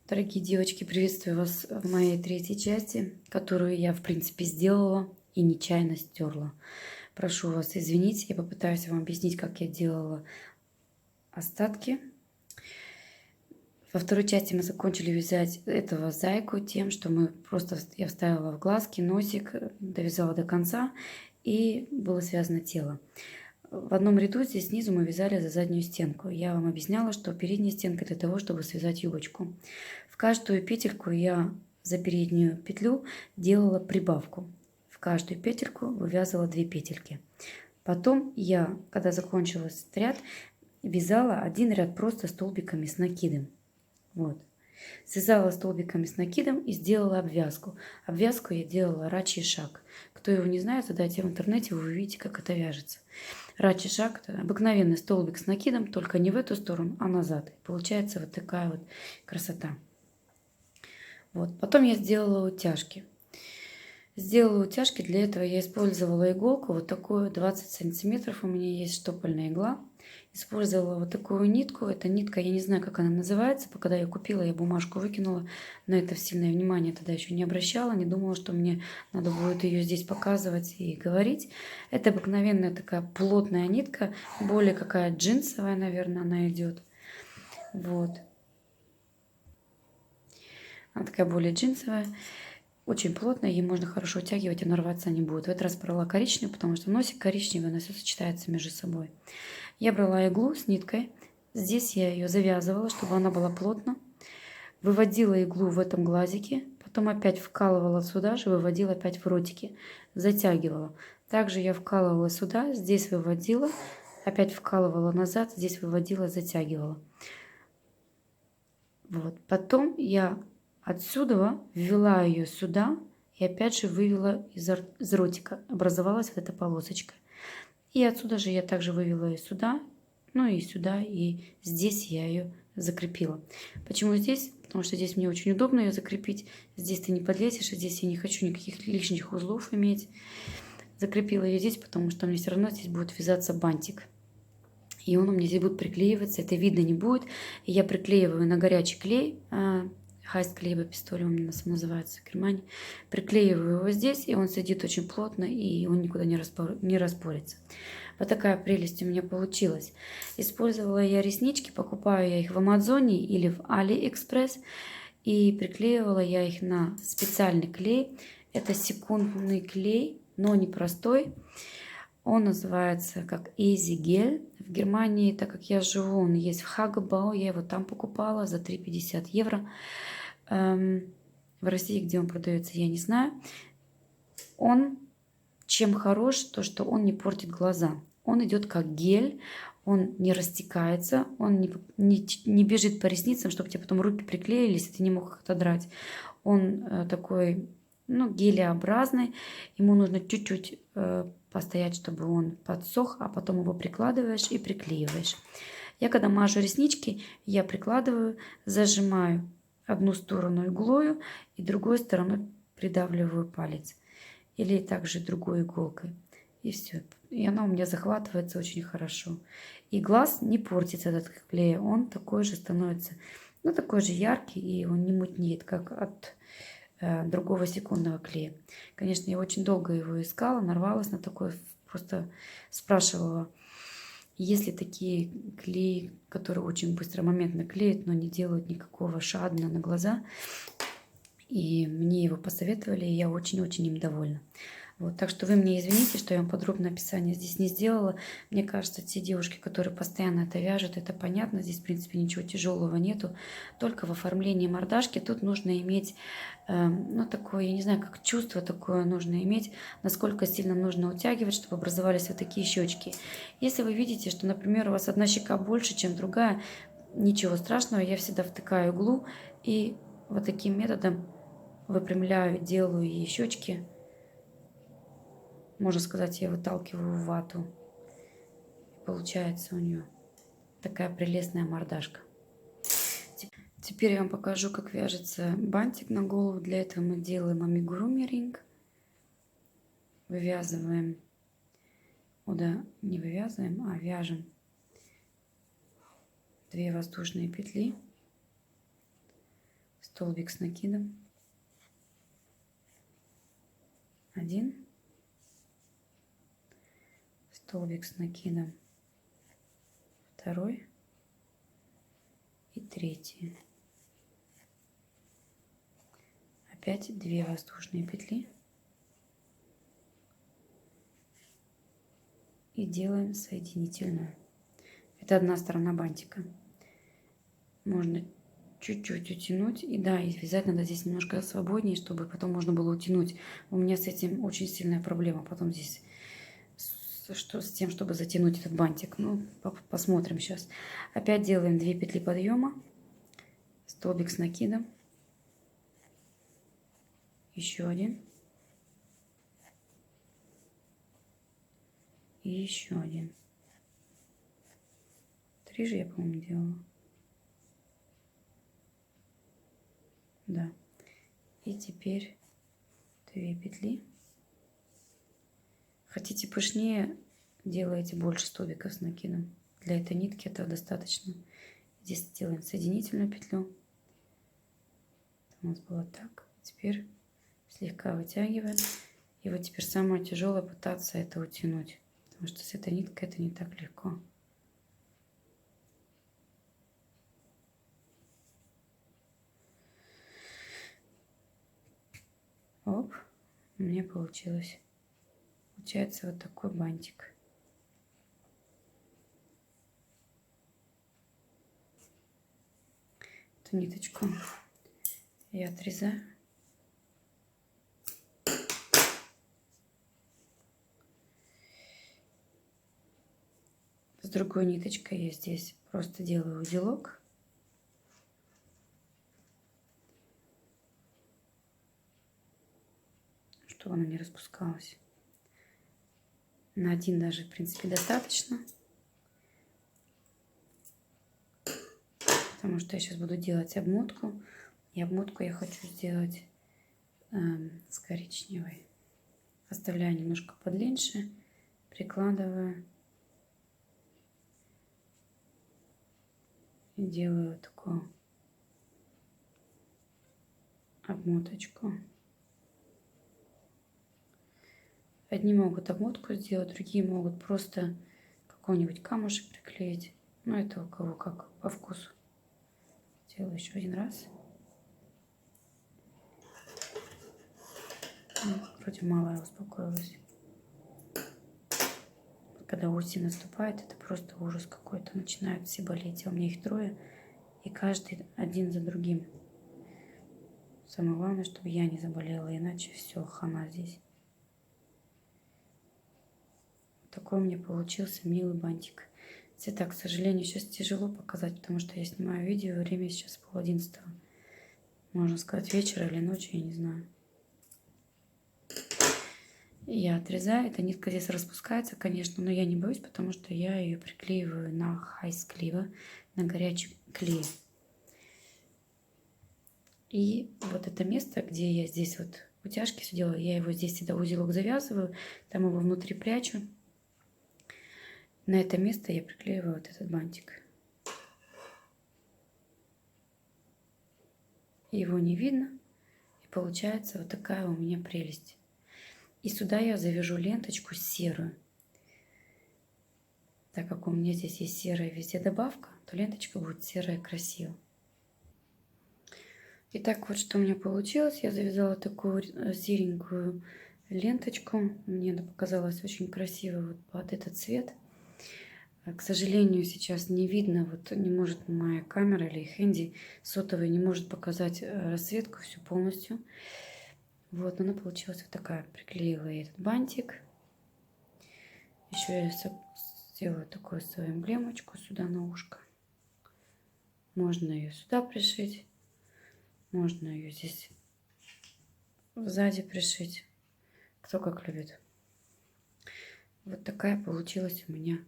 Дорогие девочки, приветствую вас в моей третьей части, которую я, в принципе, сделала и нечаянно стерла. Прошу вас извинить, я попытаюсь вам объяснить, как я делала остатки. Во второй части мы закончили вязать этого зайку тем, что я вставила в глазки, носик, довязала до конца и было связано тело. В одном ряду здесь снизу мы вязали за заднюю стенку. Я вам объясняла, что передняя стенка для того, чтобы связать юбочку. В каждую петельку я за переднюю петлю делала прибавку. В каждую петельку вывязывала 2 петельки. Потом я, когда закончилась этот ряд, вязала один ряд просто столбиками с накидом. Вот. Связала столбиками с накидом и сделала обвязку. Обвязку я делала рачий шаг. Кто его не знает, задайте в интернете, вы увидите, как это вяжется. Рачий шаг – это обыкновенный столбик с накидом, только не в эту сторону, а назад. И получается вот такая вот красота. Вот. Потом я сделала утяжки. Сделала утяжки, для этого я использовала иголку, вот такую 20 сантиметров, у меня есть штопольная игла. Использовала вот такую нитку, эта нитка, я не знаю, как она называется, когда я купила, я бумажку выкинула, на это сильное внимание тогда еще не обращала, не думала, что мне надо будет ее здесь показывать и говорить. Это обыкновенная такая плотная нитка, более какая джинсовая, наверное, она идет. Вот. Она такая более джинсовая. Очень плотная, ей можно хорошо утягивать, и нарваться не будет. В этот раз брала коричневый, потому что носик коричневый, она все сочетается между собой. Я брала иглу с ниткой. Здесь я ее завязывала, чтобы она была плотно. Выводила иглу в этом глазике. Потом опять вкалывала сюда же, выводила опять в ротики. Затягивала. Также я вкалывала сюда, здесь выводила. Опять вкалывала назад, здесь выводила, затягивала. Вот. Потом я отсюда ввела ее сюда и опять же вывела из ротика. Образовалась вот эта полосочка. И отсюда же я также вывела ее сюда, ну и сюда, и здесь я ее закрепила. Почему здесь? Потому что здесь мне очень удобно ее закрепить. Здесь ты не подлезешь, а здесь я не хочу никаких лишних узлов иметь. Закрепила ее здесь, потому что мне все равно здесь будет вязаться бантик. И он у меня здесь будет приклеиваться, это видно не будет. И я приклеиваю на горячий клей, Хайст клей пистоле у нас называется в Германии. Приклеиваю его здесь, и он сидит очень плотно, и он никуда не распорится. Вот такая прелесть у меня получилась. Использовала я реснички, покупаю я их в Амазоне или в Алиэкспресс. И приклеивала я их на специальный клей. Это секундный клей, но не простой. Он называется как Easy Gel. В Германии, так как я живу, он есть в Хагабау. Я его там покупала за 3,50 евро. В России, где он продается, я не знаю. Он чем хорош, то что он не портит глаза. Он идет как гель, он не растекается, он не бежит по ресницам, чтобы тебе потом руки приклеились, и ты не мог их отодрать. Он такой, ну, гелеобразный. Ему нужно чуть-чуть постоять, чтобы он подсох, а потом его прикладываешь и приклеиваешь. Я когда мажу реснички, я прикладываю, зажимаю одну сторону иглою и другой стороной придавливаю палец. Или также другой иголкой. И все. И она у меня захватывается очень хорошо. И глаз не портится этот клей. Он такой же становится, ну, такой же яркий, и он не мутнеет, как от другого секундного клея. Конечно, я очень долго его искала, нарвалась на такой, просто спрашивала, есть ли такие клеи, которые очень быстро, моментно клеят, но не делают никакого шадна на глаза. И мне его посоветовали, и я очень-очень им довольна. Вот, так что вы мне извините, что я вам подробное описание здесь не сделала. Мне кажется, те девушки, которые постоянно это вяжут, это понятно. Здесь, в принципе, ничего тяжелого нету. Только в оформлении мордашки тут нужно иметь, ну, такое, я не знаю, как чувство такое нужно иметь, насколько сильно нужно утягивать, чтобы образовались вот такие щечки. Если вы видите, что, например, у вас одна щека больше, чем другая, ничего страшного, я всегда втыкаю иглу и вот таким методом выпрямляю, делаю ей щечки. Можно сказать, я выталкиваю вату. Получается у нее такая прелестная мордашка. Теперь я вам покажу, как вяжется бантик на голову. Для этого мы делаем амигуруми ринг. Вывязываем, не вывязываем, а вяжем 2 воздушные петли. столбик с накидом, 1, столбик с накидом, 2 и 3. Опять 2 воздушные петли и делаем соединительную. Это одна сторона бантика. Можно чуть-чуть утянуть. И да, и вязать надо здесь немножко свободнее, чтобы потом можно было утянуть. У меня с этим очень сильная проблема. Потом здесь что с тем, чтобы затянуть этот бантик. Ну, посмотрим сейчас. Опять делаем 2 петли подъема, столбик с накидом, еще 1 и еще 1. 3 же я, по-моему, делала. Да. И теперь 2 петли. Хотите пышнее, делаете больше столбиков с накидом. Для этой нитки этого достаточно. Здесь делаем соединительную петлю. Это у нас было так. Теперь слегка вытягиваем. И вот теперь самое тяжелое пытаться это утянуть. Потому что с этой ниткой это не так легко. Оп, у меня получилось. Получается вот такой бантик. Эту ниточку я отрезаю. С другой ниточкой я здесь просто делаю узелок. Чтобы она не распускалась. На 1 даже, в принципе, достаточно. Потому что я сейчас буду делать обмотку. И обмотку я хочу сделать с коричневой. Оставляю немножко подлиннее, прикладываю. И делаю такую обмоточку. Одни могут обмотку сделать, другие могут просто какой-нибудь камушек приклеить. Ну, это у кого как по вкусу. Делаю еще 1 раз. Вроде мало я успокоилась. Когда осень наступает, это просто ужас какой-то. Начинают все болеть. А у меня их 3. И каждый один за другим. Самое главное, чтобы я не заболела. Иначе все, хана здесь. Такой у меня получился милый бантик. Цвета, к сожалению, сейчас тяжело показать, потому что я снимаю видео. Время сейчас 10:30. Можно сказать, вечера или ночи, я не знаю. Я отрезаю. Эта нитка здесь распускается, конечно, но я не боюсь, потому что я ее приклеиваю на хайс-клеево, на горячий клей. И вот это место, где я здесь вот утяжки все делаю, я его здесь всегда узелок завязываю, там его внутри прячу. На это место я приклеиваю вот этот бантик. Его не видно. И получается вот такая у меня прелесть. И сюда я завяжу ленточку серую. Так как у меня здесь есть серая везде добавка, то ленточка будет серая красиво. Итак, вот что у меня получилось. Я завязала такую серенькую ленточку. Мне она показалась очень красивой вот под этот цвет. К сожалению, сейчас не видно, вот не может моя камера или хэнди сотовый не может показать расцветку всю полностью. Вот, она получилась вот такая. Приклеила я этот бантик. Еще я сделаю такую свою эмблемочку сюда на ушко. Можно ее сюда пришить. Можно ее здесь сзади пришить. Кто как любит. Вот такая получилась у меня